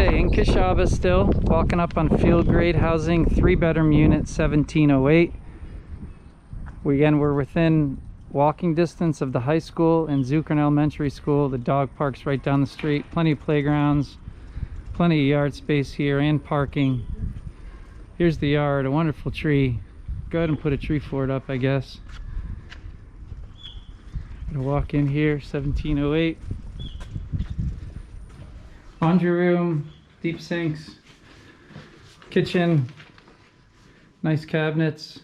Okay, in Kishaba still, walking up on field grade housing, 3-bedroom unit, 1708. We're within walking distance of the high school and Zucchern Elementary School. The dog park's right down the street, plenty of playgrounds, plenty of yard space here and parking. Here's the yard, a wonderful tree. Go ahead and put a tree fort up, I guess. Gonna walk in here, 1708. Laundry room, deep sinks, kitchen, nice cabinets.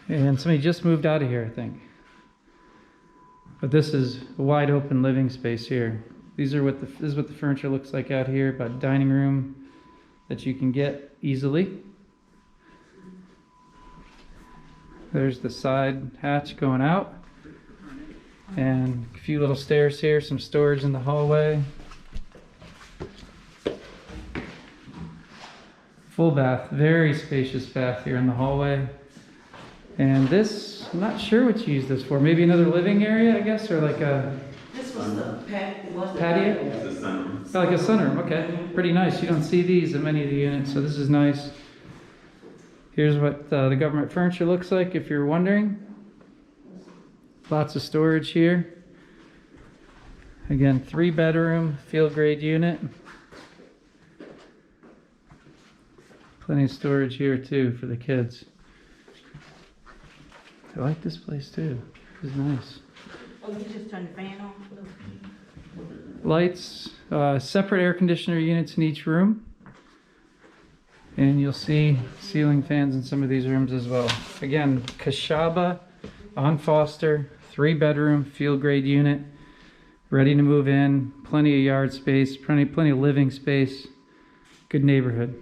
And somebody just moved out of here, I think. But this is a wide open living space here. This is what the furniture looks like out here, about a dining room that you can get easily. There's the side hatch going out. And a few little stairs here, some storage in the hallway. Full bath, very spacious bath here in the hallway. And this, I'm not sure what you use this for. Maybe another living area, I guess, or like a... This was the patio? It's a sunroom. Oh, like a sunroom, okay. Pretty nice. You don't see these in many of the units, so this is nice. Here's what the government furniture looks like, if you're wondering. Lots of storage here. Again, 3-bedroom, field grade unit. Plenty of storage here too for the kids. I like this place too. This is nice. Oh, you just turned the fan on? Lights, separate air conditioner units in each room. And you'll see ceiling fans in some of these rooms as well. Again, Kishaba on Foster, 3-bedroom, field grade unit. Ready to move in, plenty of yard space, plenty of living space. Good neighborhood.